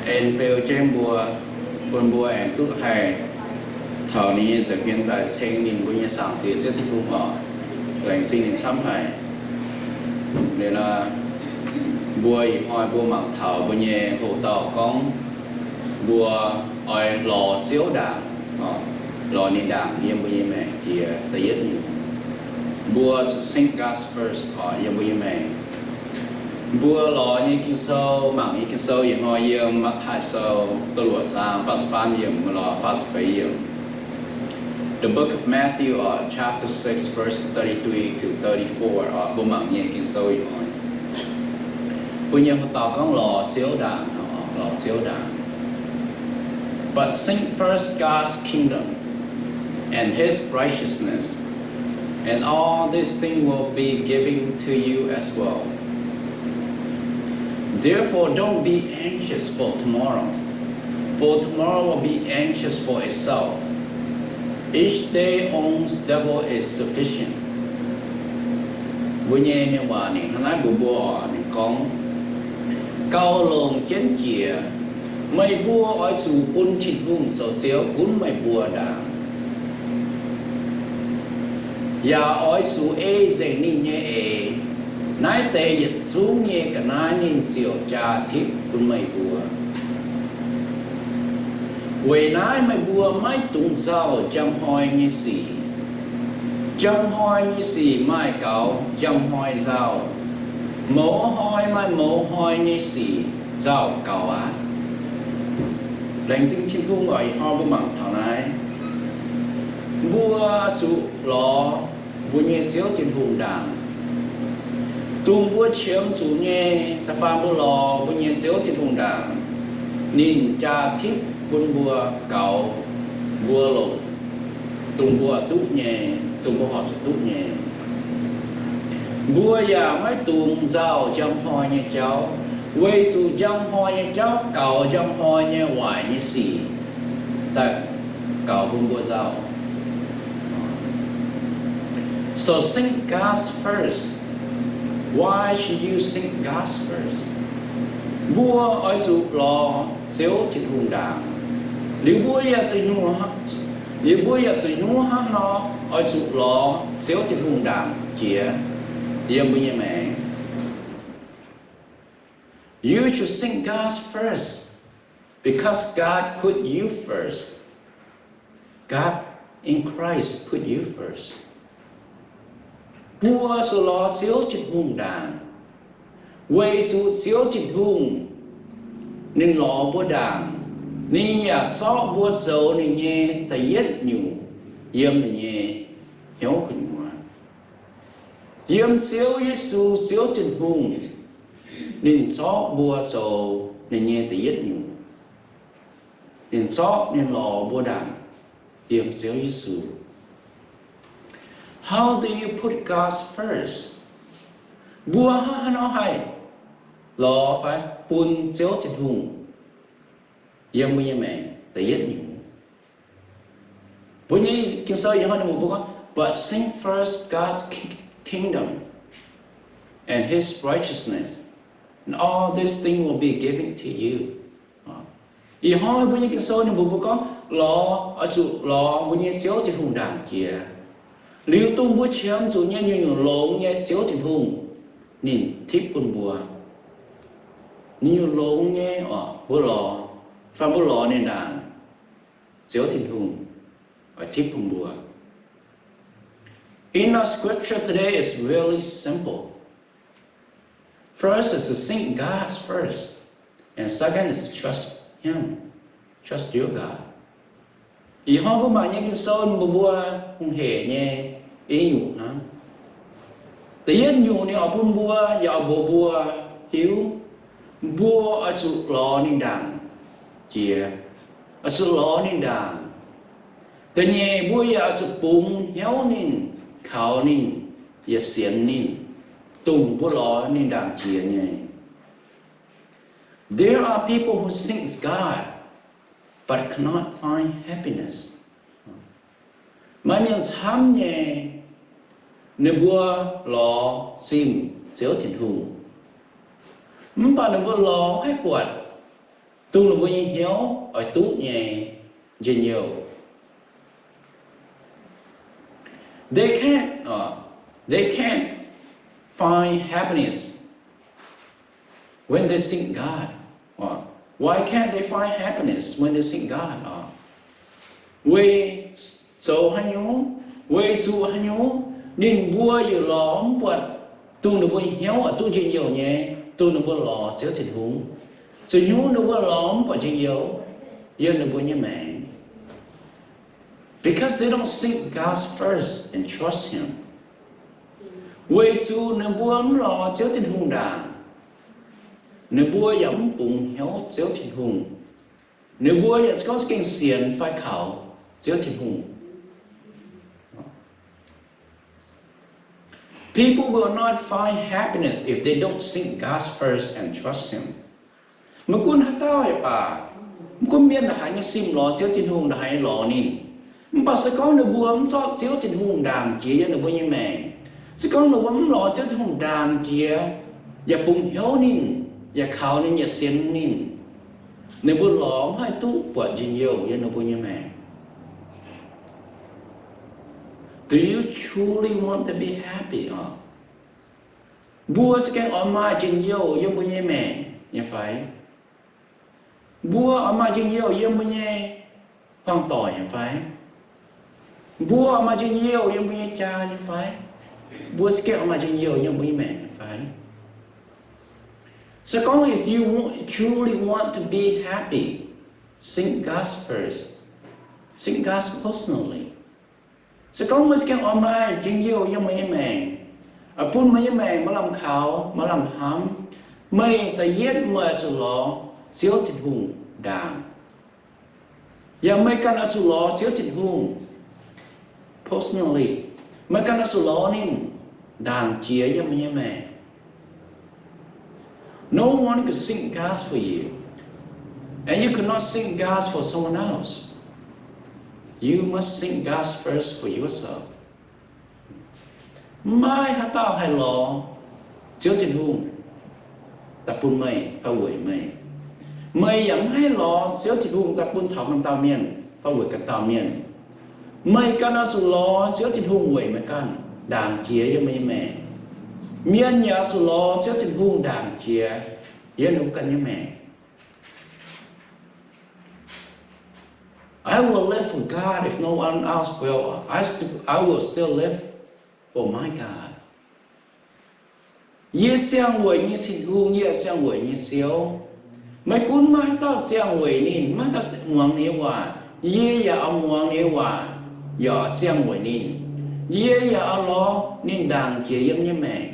En bêu trên bùa buồn bùa en tụ hay thảo ní giờ hiện tại trên nín của nhà sản thì rất thích hùng họ lành sinh nín sắm hay nên là bùa hỏi bùa mặc thảo bùa nhẹ hồ tàu con bùa hỏi lò xíu đảng lò nín đảng yếm bùa nhẹ mẹ thì tới nhất bùa sinh gas first hỏi yếm bùa nhẹ mẹ bùa lò như kinh sâu mảng như kinh sâu yếm hỏi yếm mặc hai sâu tôi lùa sang phát phàm yếm lò phát phải yếm. The book of Matthew, chapter 6, verse 33 to 34, bố mạng nhé kinh sâu yếm hỏi bùa nhẹ hồ tàu con lò xíu đảng lò xíu đảng. But seek first God's kingdom and His righteousness, and all these things will be given to you as well. Therefore, don't be anxious for tomorrow will be anxious for itself. Each day own devil is sufficient. Bùa nhẹ như bà này, hắn nói bùa này con cao lồng chén chìa mày bùa ở sù bún chít hung sầu xéo bún mày bùa đảng. Và ở sù ê dạy nín nhé ê nái tê dịch xuống nhé cả nái nín siêu cha thiếp bún mày bùa. Quầy nái mày bùa mái tung sao chăm hoi như xì. Chăm hoi như xì mai cậu chăm hoi sao. Mẫu hoi mai mẫu hoi như xì sao cậu á. Lành chính chính hung gọi ho bùa mạng thảo này bùa sụ lò bùa nhẹ xíu trên hùng đảng tung bùa chiếm chủ nhẹ ta pha bùa lò bùa nhẹ xíu trên hùng đảng nhìn cha thiếp buôn bùa cậu bùa lộn tung bùa tút nhẹ tung bùa họp tút nhẹ bùa già mấy tung dao trong hoi như cháu quay su trong hoi như cháu cậu trong hoi như hoài như xì ta cậu buôn bùa dao. So seek God first. Why should you seek God first? Bùa ở sụ lò xéo trên hùng đảng. Nếu bùa ya sử dụng hát nó ở sụ lò xéo trên hùng đảng chìa yếm bùa nhẹ mẹ. You should seek God first because God put you first. God in Christ put you first. Bùa sổ lò xíu chịch hùng đảng quay sụ xíu chịch hùng nên lò bùa đảng nên nhà xó bùa sầu nên nhé ta yết nhủ yếm nên nhé hiếu khẩn hoa yếm xíu Giê-xu xíu chịch hùng nên xó bùa sầu nên nhé ta yết nhủ nên xó nên lò bùa đảng yếm xíu Giê-xu. How do you put God first? Bùa ha nó hay lò phải bùn xéo trên hùng yếm bùa nhẹ mẹ ta yết nhủ bùa nhẹ kinh sâu yếm hơn một bùa but seek first God's kingdom and His righteousness and all these things will be given to you. Y hỏi bùa nhẹ kinh sâu như một bùa lò ở sụ lò bùa nhẹ xéo trên hùng đảng kia liu tung búa chiếm chủ nhân như lỗ nghe xíu thịt hùng nhìn thích bún bùa như lỗ nghe búa lò pha búa lò nên đàn xíu thịt hùng và thích bún bùa. In our scripture today is really simple. First is to seek God first, and second is to trust Him, trust your God. Ý họ có mà những cái sơn bùa không hề nghe ý nhủ hả? Tự nhiên nhủ này ở bún bùa, ở bùa hiếu bùa ở sự lo nên đàn chia, ở sự lo nên đàn. Tự nhiên bùa ở sự bùng hiếu nên khảo nên, và xiên nên. Tung bố lo nên đàn chia nhé. There are people who seek God but cannot find happiness. Mà mình tham nhé nên bố lo xin dấu thiện hùng. Mình bảo nên bố lo hay quạt tung là bố như hiếu ở tú nhé dễ nhiều. They can't find happiness when they seek God. Why can't they find happiness when they seek God? Vì số hay nhú, vì số hay nhú, nên bùa giờ lò không bật, tu nó bùa hiếu ở tu trên nhiều nhé, tu nó bùa lò xéo thịt húng, sự nhú nó bùa lò không bật trên nhiều, giờ nó bùa như mẹ. Because they don't seek God first and trust Him. Vì chú nó bùa lò xéo thịt húng đàn, nó bùa giống bụng hiếu xéo thịt húng, nó bùa có cái xiên phải khảo xéo thịt húng. People will not find happiness if they don't seek God first and trust Him. Mà quân hát tao vậy bà, quân miên là hãy như sim lò xéo thịt húng là hãy lò nín. Bà sẽ có nửa bùa ấm cho xéo thịt húng đàm chia cho nửa bùa như mẹ. Sẽ có nửa bùa lò xéo thịt húng đàm chia, và bụng hiếu nín, và khảo nín, và xiên nín. Nửa bùa lò hay tú bọt gì nhiều cho nửa bùa như mẹ. Do you truly want to be happy? Bùa sẽ cái ở mai chừng nhiều yêu bùa nhé mẹ, nhé phải. Bùa ở mai chừng nhiều yêu bùa nhé hoang tỏi, nhé phải. Bùa ở mai chừng nhiều yêu bùa nhé cha, nhé phải. Bùa sẽ cái ở mai chừng nhiều yêu bùa nhé mẹ, nhé phải. So if you truly want to be happy, seek God first. Seek God personally. Sẽ có một cái ở mai chừng nhiều yêu bùa nhé mẹ. Ở phun mấy mẹ mà làm khảo, mà làm hám, mày ta giết mày sự lọ xíu thịt hùng đàn. Và mày cần ở sự lọ xíu thịt hùng personally, mày cần ở sự lọ nên đàn chia cho mấy mẹ. No one could seek God for you, and you cannot seek God for someone else. You must seek God first for yourself. Mai hát tao hay lò chiếu trên hùng tập bùn mày tao quỷ mày mày dẫn hay lò chiếu trên hùng tập bùn thảo cầm tao miền tao quỷ cầm tao miền mày căn nó sù lò chiếu trên hùng quỷ mày căn đàn chia cho mày mẹ miền nhà sù lò chiếu trên hùng đàn chia với nó căn như mẹ. I will live for God if no one else will. I will still live for my God. Ye xiang wei như thịt hung, ye xiang wei như xíu. Mấy cuốn mai tao xiang wei nín, mai tao muang ní hòa. Ye ya ông muang ní hòa, ya xiang wei nín. Ye ya ông lo nín đàng chia yếm như mẹ.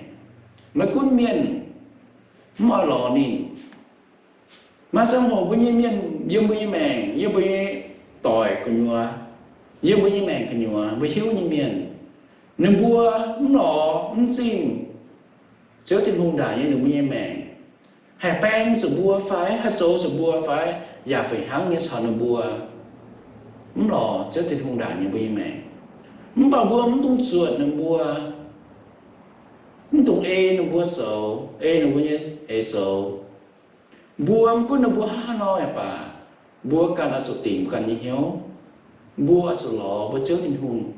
Mấy cuốn miền, mà lo nín. Mà sang hồ với như miền, yếm với như mẹ, yếm với tỏi của nhua, yếm với như mẹ của nhua, với hiếu như miền. Nên bùa nọ xin chớ trên hung đà như đừng nghe mẹ hay bang sự bùa phái hay số sự bùa phái và phải hăng như sao nên bùa nọ chớ trên hung đà như bùa mẹ bảo bùa tung ruột nên bùa tung nên bùa sầu nên bùa như sầu bùa cũng nên bùa ha nói bà bùa cần là sự tìm cần như hiếu bùa sự lọ bùa chớ trên hung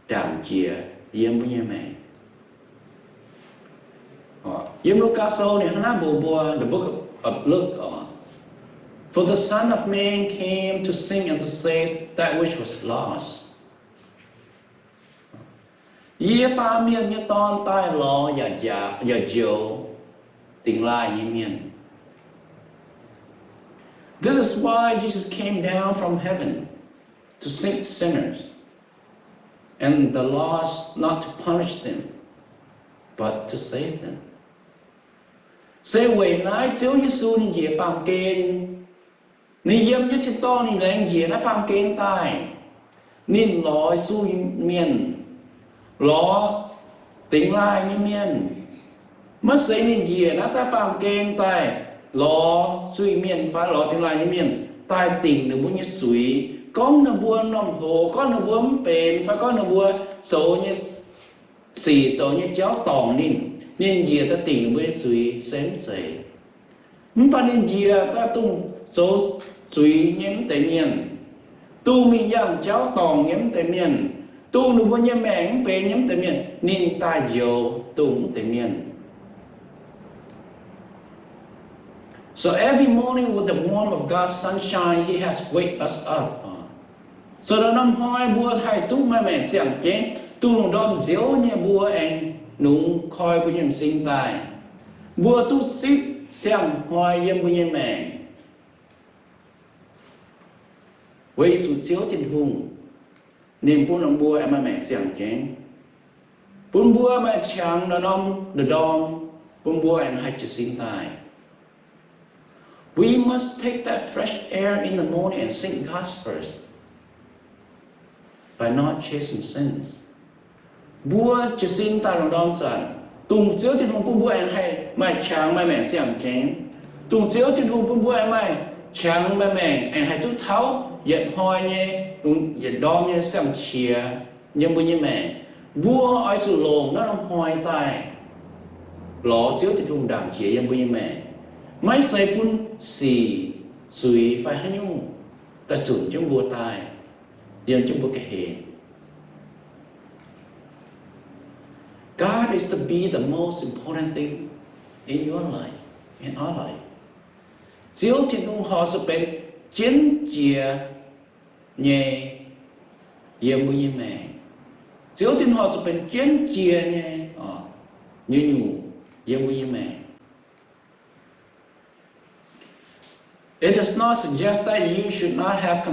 đàm chia yếm bùi mẹ yếm lúc cá sấu này hana bùa bùa the book of Luke for the Son of Man came to seek and to save that which was lost. Yê ba miên như ton tai lo giờ dầu tình lai như miên. This is why Jesus came down from heaven to seek sinners and the lost, not to punish them, but to save them. Sẽ quay nãy chiếu Giêsu ni dễ bằng kênh ni yếm như trên to ni lãnh dễ nó bằng kênh tai nên nói xui miền lo tính lai như miền mất giấy ni dễ nó ta bằng kênh tai lo xui miền phải lo tính lai như miền tai tình được muốn như suy con nó buồn nằm hồ con nó buồn bền phải con nó buồn số như xì số như cháu tòng nên dìa ta tình với suy xem dậy mình ta nên dìa ta tung số suy nhém tại miền tu mình dòng cháu tòng nhém tại miền tu nó buồn nhém mẹ về nhém tại miền nên ta dầu tung tại miền. So every morning with the warmth of God's sunshine, He has waked us up. So đó năm hai bùa thay tu mà mẹ chẳng chế tu lùng đom diếu như bùa anh nung khoi bùa nhầm sinh tài bùa tu xíp xem hoài yếm bùa nhầm mẹ với sự chiếu trên hùng niềm bùa lòng bùa em mà mẹ chẳng chế bùn bùa mẹ chẳng nó nông the dom bùn bùa anh hay cho sinh tài. We must take that fresh air in the morning and seek God first by not chasing sins. Bùa chỉ xin ta lòng đom sản tùng chiếu trên hùng bùa anh hay mày chẳng mày mẹ xem chén tùng chiếu trên hùng bùa anh mày chẳng mày mẹ anh hay tút tháo giận hoi nhé giận đom nhé xem chia nhưng bùa như mẹ bùa ở sự lồn nó làm hoài tài lọ chiếu trên hùng đảng chia nhưng bùa như mẹ mấy xây bún xì suy phải hay nhung ta chuẩn trong bùa tài dân trong bùa cái hệ. God is to be the most important thing in your life, in our life. Chiếu trên hùng họ sẽเป็นchiến chia nhẹ yếm bùa như mẹ chiếu trên họ sẽเป็นchiến chia nhẹ như nhủ yếm bùa như mẹ. It does not suggest that you should not have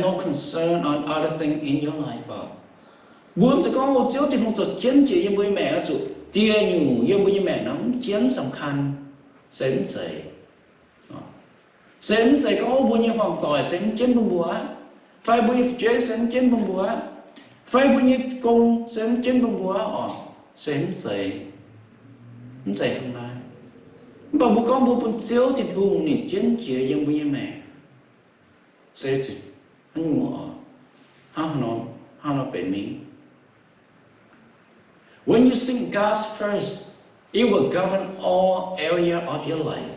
no concern on other things in your life. Buông cho con một chiếu thì không cho chiến chỉ với mẹ là sự tia nhủ với mẹ nắm chiến sầm khăn sến sấy có bao nhiêu phòng tỏi sến chiến bông búa phải bao nhiêu chế sến chiến bông búa phải bao nhiêu công sến chiến bông búa sến sấy không sấy không ai. Bà bố con bố bố chiếu thì hùng nỉ chiến chế dân với mẹ sẽ chỉ anh ngủ nó bền mình. When you seek God first, it will govern all area of your life.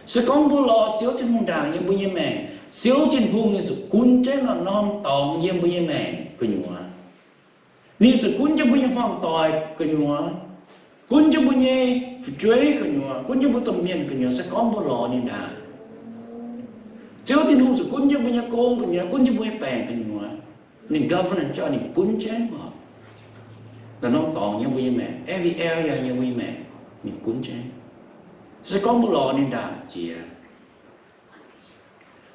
Sẽ con bố lọ chiếu trên hùng đảng dân với mẹ chiếu trên hùng như sự cún chế nó non tòng dân với mẹ cơ nhua nên sự cún dân với phòng tòi cơ nhua cún cho bố nhé chuối cơ nhua cún cho bố tầm miền cơ nhua sẽ có bố lò nên đã chiếu tin hùng sự cún cho bố nhé công cơ nhua cún cho bố nhé bèn cơ nhua nên government cho nên cún chế mà là nó toàn như bố nhé mẹ every area như bố nhé mẹ nên cún chế sẽ có bố lò nên đã chia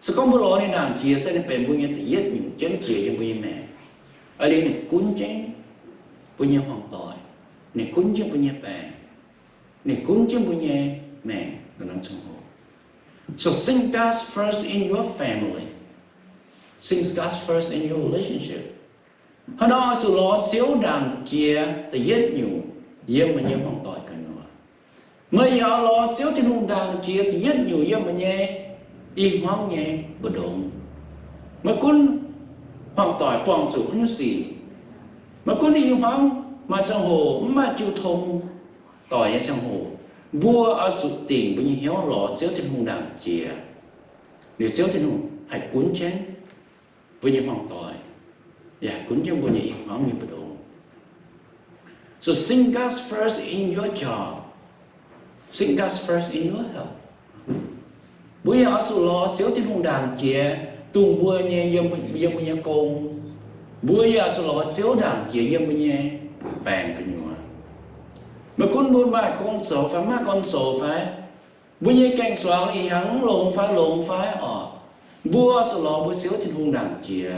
sẽ có bố lò nên đã chia sẽ nên bèn bố nhé thì giết những chén chia như bố nhé mẹ ở đây nên cún chế bố nhé hoàn toàn nè cún chứ bố nhé bè nè cún chứ bố nhé mẹ là nó trong hồ. So sing God first in your family, sing God first in your relationship. Hôm đó sự lo xíu đàn chia thì giết nhiều yếm mà nhé hoàn toàn cần nữa mới giờ lo xíu trên hùng đàn chia thì giết nhiều yếm mà nhé im hoang nhé bờ đồn mà cún hoàn toàn phòng sự như gì mà cún im hoang mà trong hồ mà chịu thông tỏi ở trong hồ vua ở sự tình bây giờ héo lò chiếu trên hùng đảng chia nếu chiếu trên hùng hãy cuốn chén bây giờ hoàn tỏi và cuốn cho bây giờ hoang như bờ đồ So sing God first in your job. Sing God first in your health. Bây giờ sự lo xíu trên hùng đàn chia tung bùa nhẹ yếm nhẹ công. Bây giờ sự lo xíu đàn chia yếm nhẹ bèn cái nhua. Mà con bùa mà con sổ phải má con sổ phải. Bây giờ cảnh soạn ý hắn lồng phải ở. Bùa sự lo bùa xíu trên hùng đàn chia.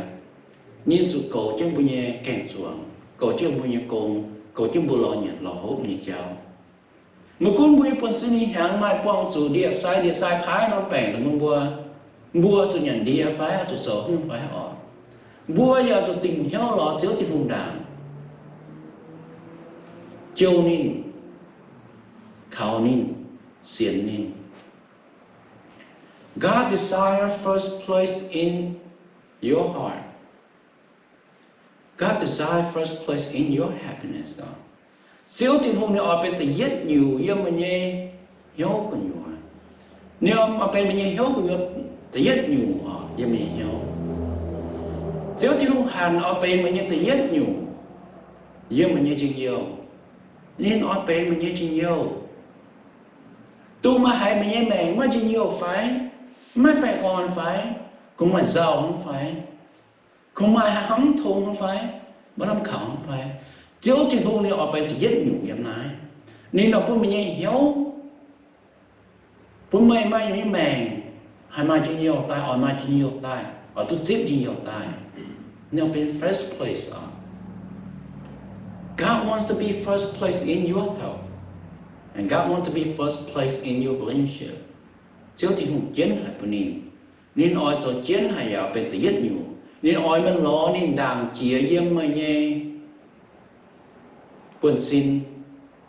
Nhìn sự cổ chân bùa nhẹ cảnh soạn, cổ chân bùa nhẹ công, cổ chân bùa lo nhẹ lo hốp nhẹ cháu. Mà con bùi bọn xin đi hàng mai bọn sự địa sai phái nó bèn là mong bùa sự nhận địa phái sự sở không phải họ bùa giờ sự tình hiếu lọ chiếu trên vùng đảng châu ninh khảo ninh xiên ninh. God desires first place in your heart. God desires first place in your happiness. Xíu thì hôm nay ở bên tự rất nhiều yếm mà nhé hiếu của nhiều. Nếu ở bên mình hiếu của nhiều tự rất nhiều yếm mà hiếu. Xíu thì hôm hàn ở bên mình tự rất nhiều yếm mà nhé chừng nhiều. Nên ở bên mình nhé chừng nhiều. Tu mà hãy mình nhé mẹn mà chừng nhiều phải. Mà bè còn phải. Cũng mà giàu không phải. Cũng mà hóng thôn không phải. Mà năm khảo không phải. Chiếu trên hôn này ở bên chỉ rất nhiều em này. Nên nó cũng mình hiếu. Cũng may như mèn. Hai mai chỉ nhiều tay, ở mai chỉ nhiều tay. Ở tôi xếp chỉ nhiều tay. Nên bên first place. God wants to be first place in your health. And God wants to be first place in your relationship. Chiếu trên hôn chiến hại bên nên. Nên ở số chiến hại ở bên chỉ rất nhiều. Nên ở bên lo nên đàm chia yếm mà nhé. Quân xin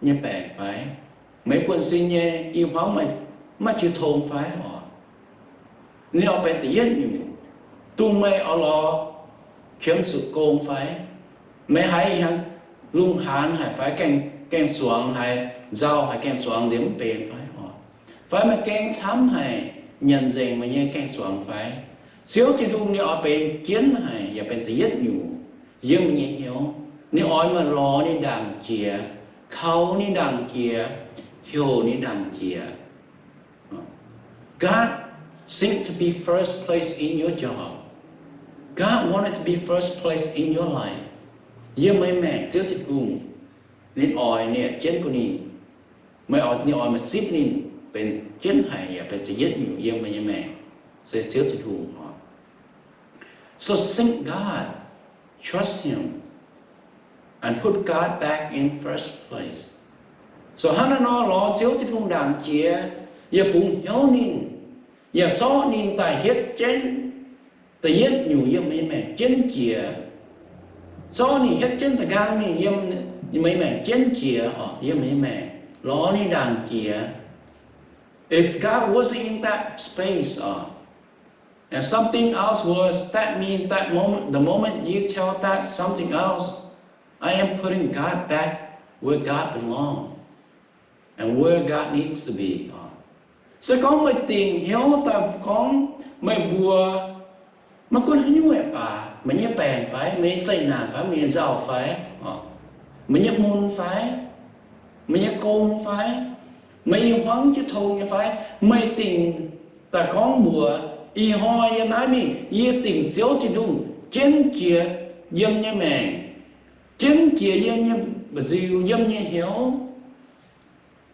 nhé bè phải. Mấy quân xin nhé yêu hóa mà chưa thôn phải họ. Nên họ bè thì rất nhiều. Tu mê ở lo kiếm sự công phải. Mấy hãy lung hán hay phải kèn xuống hay rau hay kèn xuống diễm bền phải họ. Phải mà kèn xám hay nhận dành mà nhé kèn xuống phải. Xíu thì đúng như ở bên kiến hay và bên thì rất nhiều. Dễ mà nhé hiểu. Nếu ai mà lo ni đằng chia, khâu ni đằng chia, hiểu ni đằng chia. God seemed to be first place in your job. God wanted to be first place in your life. Yêu mấy mẹ chiếu thịt hùng. Nên ai nè chết của ni. Mấy ai ni ai mà ship ni bên chết hay bên chỉ rất nhiều yêu mấy mẹ sẽ chiếu thịt hùng họ. So thank God, trust Him. And put God back in first place. So hắn nó lo xíu trên vùng đàn chia, giờ bùng hiếu nín, giờ gió nín tại hết trên, tại hết nhiều giờ mấy mẹ trên chia, gió nín hết trên tại gang nín giờ mấy mẹ trên chia họ giờ mấy mẹ lo nín đàn chia. If God was in that space, and something else was, that means that moment, the moment you tell that something else. I am putting God back where God belongs and where God needs to be. Sẽ có mấy tình hiếu ta có mấy bùa mà con hiếu hẹp mấy nhé bèn phải, mấy xây nàn phải, mấy giàu phải, mấy nhé môn phải, mấy nhé công phải, mấy yêu hoáng chứ thôn phải, mấy tình ta có bùa y hoi em nói mình y tình xíu thì đúng trên chia dâm nhé mẹ. Chính chia yếm như bà dìu yếm như hiếu.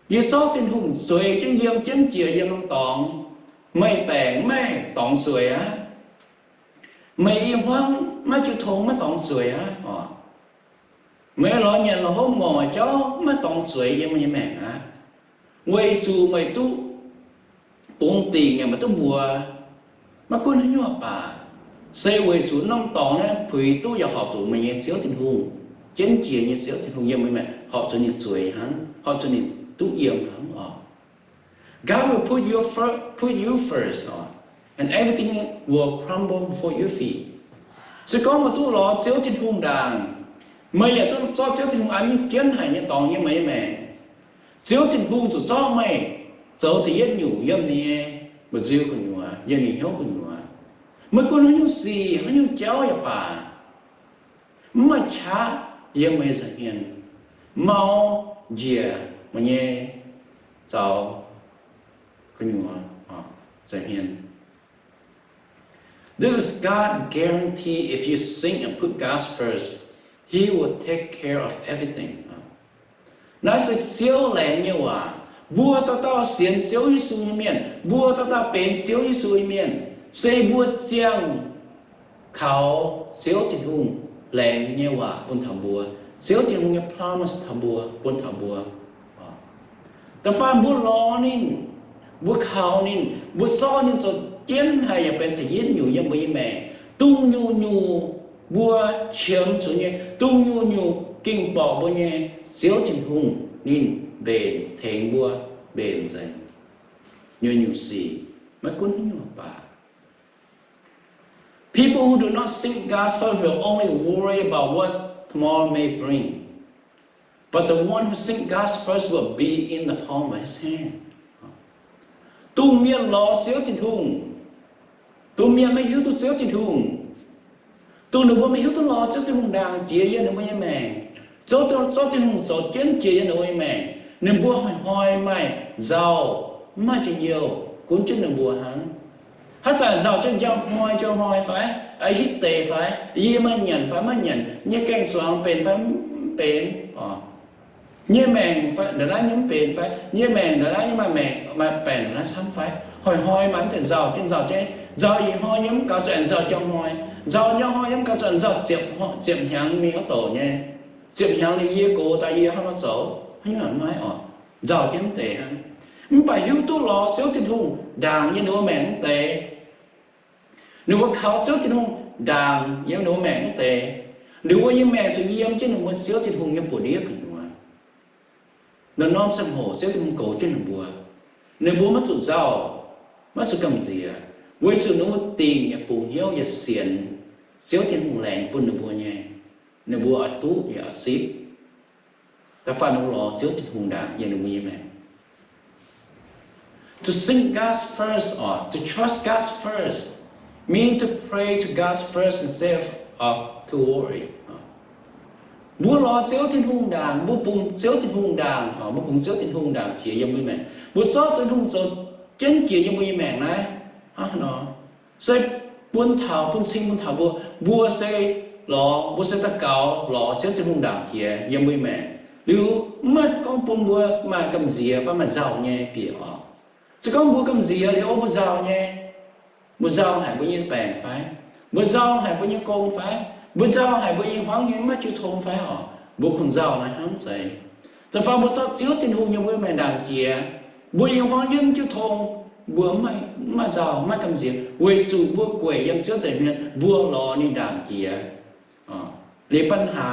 Yếm sốt trên hùng xuôi chứ yếm chính chia yếm nông tỏng. Mày bèn mày tỏng xuôi á. Mày yếm hoang má chú thôn má tỏng xuôi á. Mày lo nhận là hôm mò cháu má tỏng xuôi yếm như mẹ á. Quay xù mày tu uống tiền nhà mà tu bùa. Mà con nó nhua bà. Xây quay xù nông tỏng á. Phùi tu vào họp tụ mày nhé xíu trên hùng. Chính chia như xíu thì không yếm mấy mẹ. Họ cho nên chuối hắn. Họ cho nên tu yếm hắn. God will put you first. And everything will crumble before your feet. Sẽ có một tu lo xíu trên hùng đàn. Mấy giờ tu cho xíu trên hùng ăn những kiến hành như tòng như mấy mẹ. Xíu trên hùng dù cho mày. Dẫu thì rất nhiều yếm này. Mà dìu của nhua. Yếm này hiếu của nhua. Mấy con nó như gì. Nó như cháu ya bà. Mà chá yếm mấy giờ hiền. mau dìa mà nhé giàu cái nhua giải hiền. This is God guarantee if you sing and put God first, He will take care of everything. Nó sẽ chiếu lệ như hòa, bùa tao xiên chiếu Giêsu như miền, bùa tao bền chiếu Giêsu như miền, xây bùa chiang khảo chiếu tình hùng lệ như hòa bún thảo bùa, chiếu tình hùng như promise thảo bùa bún thảo bùa. Tao phàm bùa lo nín, bùa khảo nín, bùa so nín rồi kiến hay là bên thể hiện nhiều như mấy mẹ, tung nhu bùa chiếm số như tung nhu kinh bỏ bùa nhé. Chiếu tình hùng nín bền thành bùa bền dày như xì mấy cuốn như bà. People who do not seek God's favor will only worry about what tomorrow may bring, but the one who seeks God's first will be in the palm of His hand. Tu miên lo chiếu tình hùng, tu miên mấy hiếu tu chiếu tình hùng, tu nửa bữa mấy hiếu tu lo chiếu tình hùng đàng chia với nửa mấy mẹ. Cho tình hùng cho chiến chia với nửa mẹ. Nên bùa hỏi mày giàu mà chỉ nhiều cũng chứ đừng bùa hắn. Hát xài giàu cho hỏi phải ai hít tệ phải gì mà nhận phải mà nhận như canh xoàng bền phải bền như mèn phải để lá nhóm bền phải như mèn để lá nhưng mà mèn mà bền nó sắm phải hỏi mà anh giàu trên giàu gì hỏi nhóm cao chuyện giàu cho giàu nhau hỏi nhóm cao chuyện giàu diệp hàng mi có tổ nha diệp hàng đi kia cô tại vì hắn nó xấu hắn nói nói giàu kiếm tệ hắn mình phải hiếu tu lo xéo tình hùng đàng như nửa mẹ tệ nếu mà khảo xéo tình hùng đàng như nửa mẹ tệ nếu mà như mẹ sự yếm chứ đừng có xéo tình hùng như bùa điếc cái nó non sâm hồ xéo tình hùng cổ trên đường bùa nếu bùa mất sự giàu mất sự cầm gì à với sự nó tiền nhà bùa hiếu nhà xiển xéo tình hùng lẹn bùn được bùa nhé nếu bùa ở tú thì ở ship ta phải nó lo xéo tình hùng đàng như nửa mẹ. To sing God's first or to trust God's first mean to pray to God's first instead of to worry. Bố lo xéo thiên hùng đàng, bố bùng xéo thiên hùng đàng, bố bùng xéo thiên hùng đàng chỉ giống như mẹ. Bố xót thiên hùng xót chân chỉ giống như mẹ này, nó sẽ buôn thảo bố sẽ lo bố sẽ ta cầu lo xéo thiên hùng đàng chỉ giống như mẹ. Nếu mất con buôn bố mà cầm gì phải mà giàu nhé bịa chứ không bố cầm gì để ôm bố giàu nhé bố giàu hay bố như bèn phải bố giàu hay bố như công phải bố giàu hay bố như hoang nhân mà chú thôn phải bố còn giàu này hám dậy thật phải bố sao chiếu tình hùng như bố mẹ đàn kia bố như hoang nhân chú thôn bố mà giàu mà cầm gì quê chủ bố quê em trước giải miệng bố lo đi đàn kia lấyปัญหา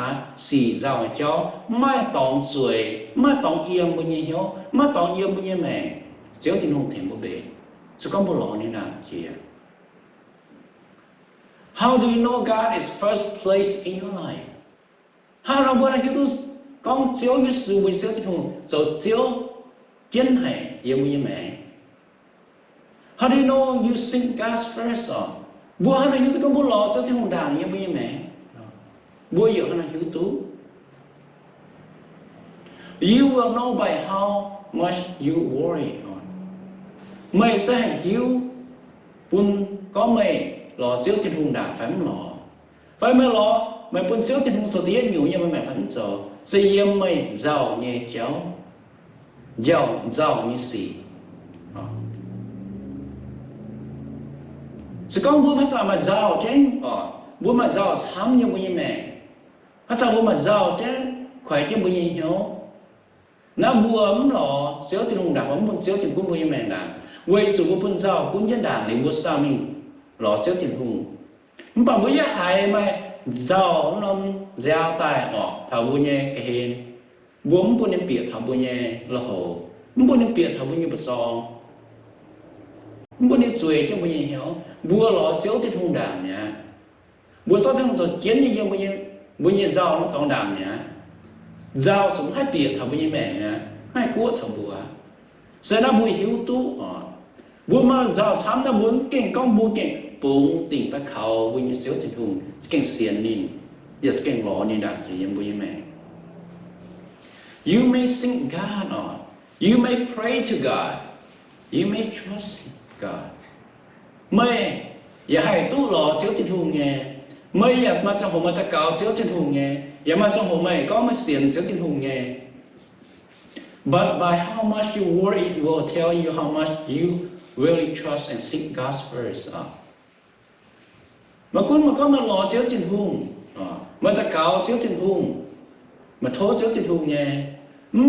สี่เจ้าเจ้าไม่ต้องสวยไม่ต้องเอียงบนยี่ห้อไม่ต้องเอียงบนยี่แม่เจ้าที่นุ่งเต็มบนเบย์จะก็บุหรี่นี่นะเจีย How do you know God is first place in your life? How เราบอกอะไรที่ตัวกองเจ้าอยู่สู่บนเจ้าที่นุ่งเจ้าเจ้าเย็นให้ยังบนยี่แม่ How do you know you sing God's first song? บัวอะไรที่ตัวก็บุหรี่เจ้าที่นุ่งด่างยังบนยี่แม่bố yêu là hiếu tú. You will know by how much you worry on. Mày sẽ hiếu bún có mày lò chiếu trên hùng đảng phải lò. Phải mày lò mày bún chiếu trên hùng số tiền nhiều nhưng mà mày phấn sợ. Sẽ yếm mày giàu như cháu, giàu như xì. Sẽ có bố mà sao mà giàu chứ? Bố mà giàu sám như bố như mẹ. Sao bố mà giàu chứ khỏe chứ bố như nhau nó bùa ấm lọ xéo tiền hùng đảng ấm bún xéo tiền cũng bố như mẹ đảng quayสู่bố bún giàu cũng nhân đảng để bố sao mình lọ xéo tiền hùng nhưng mà bố nhất hại mà giàu nó giàu tài thảo bố nhé cái hình bố bố nên bịa thảo bố nhé là hồ bố nên bịa thảo bố như bố sao bố nên xuôi cho bố như nhau bùa lọ xéo tiền hùng đảng nha bố sao tiền hùng rồi kiến như bố như giàu nó còn đàm nhá giàu sống hai biệt thảo bố như mẹ nhá hai cua thảo bùa sẽ là bố hiếu tú bố mà giàu sám ta muốn kinh công bố kinh bố tình phải khảo bố như xéo tình hùng kinh xiên nín giờ kinh lọ nín đàm chỉ bố như mẹ You may sing God on. You may pray to God. You may trust God. Màyอย่าให้ตู้หล่อเสียวที่ทุ่งไงไม่อยากมาสังหมมาตะเกาเสียวที่ทุ่งไงอย่ามาสังหมไม่ก็มาเสียนเสียวที่ทุ่งไง But by how much you worry it will tell you how much you really trust and seek God first màคุณมันก็มาหล่อเสียวที่ทุ่งมาตะเกาเสียวที่ทุ่งมาโทษเสียวที่ทุ่งไง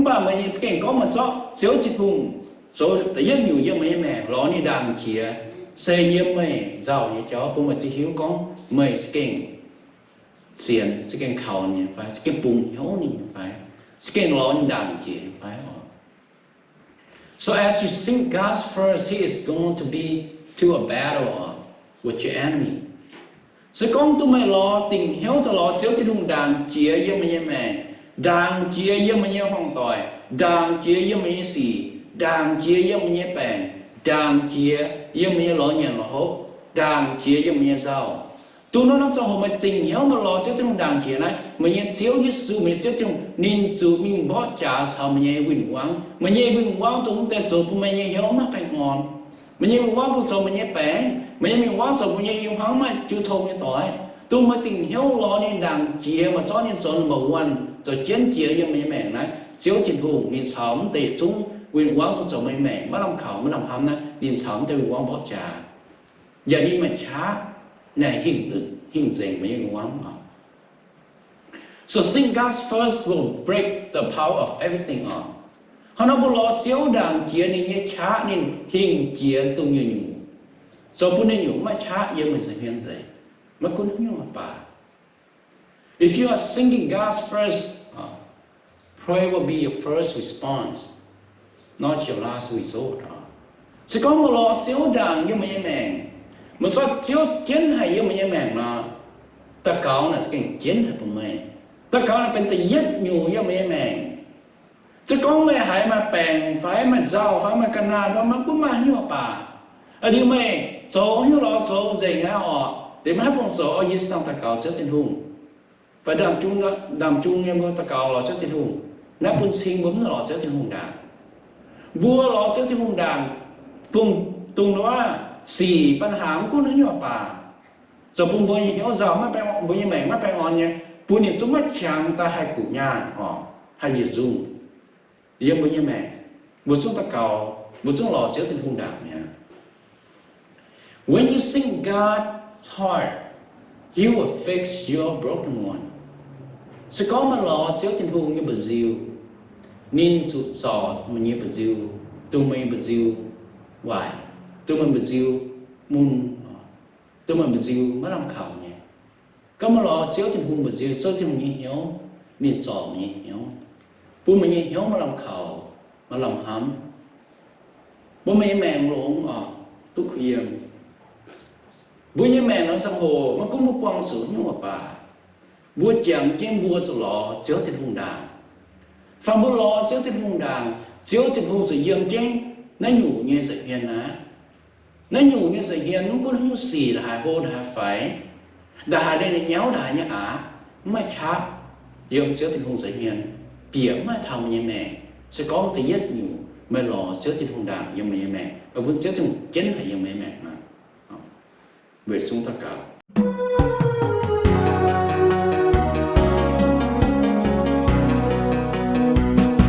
bà màyเก่งก็มาซ้อเสียวที่ทุ่งโซ่แต่ยังอยู่ยังไม่แม่หล่อนี่ดังเขียxây yếm mày giàu như cháu bố mà chỉ hiếu con mày skin xiên skin khẩu nhỉ phải skin bùng hiếu nhỉ phải skin lon đàn chỉ phải so as you seek God first he is going to be to a battle with your enemy so con tụi mày lo tình hiếu tụi lo xíu thì đùng đàn chia yếm mày đàn chia yếm mày hoang tỏi đàn chia yếm mày xì đàn chia yếm mày bèn đàn chia yếm mày lo nhện lo hốt đàn chia yếm mày giàu tụi nó nằm trong hồ mày tình hiếu mà lo xíu thì đùng đàn chia này mày xíu hết sự mày xíu thì nín sự mình bỏ trả sao mày vinh quang tụi ta chụp mày hiếu mà phải ngon mày quang tụi sao mày bèn mày quang sao mày yêu hắn mà chưa thông như tỏi tụi mày tình hiếu lo nên đàn chia mà xóa nên số number one rồi chiến chia yếm mày này xíu trên hùng nên sống tệ chúng quyền quán của chỗ mẹ mới làm khẩu mới làm hâm á liền sống theo quyền quán bỏ trà giờ đi mà chá này hình dành mấy quyền quán mà so sing God first will break the power of everything on họ nó bỏ lo xíu đàn chia nên nhé chá nên hình chia tung như nhủ so bún nên nhủ mà chá yêu mình sẽ hiện dậy mà cũng nhủ mà bà if you are singing God first prayer will be your first response not your last resort. Sẽ có một lọ xíu đàn như mấy mèn, một số xíu chiến hay như mấy mèn là tất cả là sẽ chiến hay của mày, tất cả là bên tự giết nhiều như mấy mèn. Sẽ có mấy hay mà bèn phải mà giàu phải mà cana đó mà cũng mà như bà. Ở đây mày số như lọ số gì nghe họ để mà phong số ở dưới sông tất cả sẽ tiền hùng. Và đàm chung như tất cả lọ sẽ tiền hùng. Nắp bún xin bún lọ sẽ tiền hùng đàn. บัวหล่อเจ้าที่มุงด่างปุ่งตุงว่าสี่ปัญหาก็นึกอยู่ป่าจะปุ่งบัวยิ่งเหี่ยวเจ้าไม่ไปบัวยิ่งแมงไม่ไปอ่อนเนี่ยปุ่นนี่จุ่มไม่ช่างตาให้กุญญาอ๋อให้ยืดzoomยังบัวยิ่งแมงบัวจุ่มตะเกาบัวจุ่มหล่อเจ้าที่มุงด่างเนี่ย when you sing God's heart He will fix your broken one sẽ có màหล่อเจ้าที่มุงnhư bờ diêu nên sụt sò mình như Brazil tụi mình Brazil hoài tụi mình Brazil mun tụi mình Brazil mới làm khẩu nhỉ có mà lo chiếu trên vùng Brazil số thì mình hiểu nên sò mình hiểu bố mình hiểu mà làm khẩu mà làm hám bố mình mèn lộn túc khuyên bố như mèn nó sang hồ mà cũng một quang sử như mà bà bố chàng trên bùa sò lọ chiếu trên vùng đàn phạm bố lo xíu trên vùng đàn xíu trên vùng sự dương trên nó nhủ như sự hiền á nó nhủ như sự hiền nó có như xì là hai hôn hai phải đà đây là nhéo đà như á mà cháp dương xíu trên vùng sự hiền bỉa mà thầm như mẹ sẽ có một tí nhất nhủ mà lo xíu trên vùng đàn như mẹ và vẫn xíu trên chính hay như mẹ mà về xuống tất cả